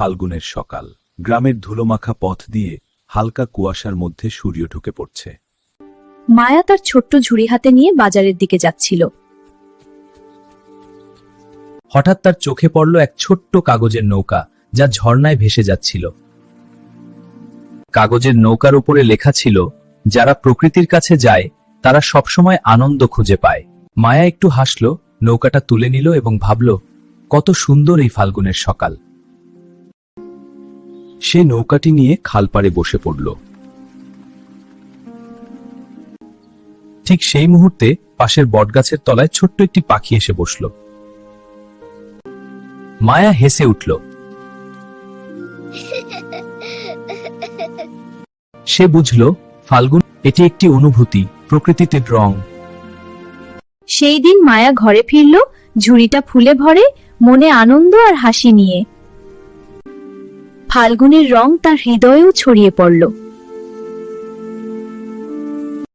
ফাল্গুনের সকাল। গ্রামের ধুলোমাখা পথ দিয়ে হালকা কুয়াশার মধ্যে সূর্য ঢুকে পড়ছে। মায়া তার ছোট্ট ঝুড়ি হাতে নিয়ে বাজারের দিকে যাচ্ছিল। হঠাৎ তার চোখে পড়ল এক ছোট্ট কাগজের নৌকা, যা ঝর্ণায় ভেসে যাচ্ছিল। কাগজের নৌকার উপরে লেখা ছিল, যারা প্রকৃতির কাছে যায় তারা সবসময় আনন্দ খুঁজে পায়। মায়া একটু হাসল, নৌকাটা তুলে নিল এবং ভাবল, কত সুন্দর এই ফাল্গুনের সকাল। সে নৌকাটি নিয়ে খালপাড়ে বসে পড়ল। ঠিক সেই মুহূর্তে পাশের বটগাছের তলায় ছোট্ট একটি পাখি এসে বসল। মায়া হেসে উঠল। সে বুঝল, ফাল্গুন এটি একটি অনুভূতি, প্রকৃতিতে রং। সেই দিন মায়া ঘরে ফিরল, ঝুড়িটা ফুলে ভরে, মনে আনন্দ আর হাসি নিয়ে। ফাল্গুনের রং তার হৃদয়েও ছড়িয়ে পড়ল।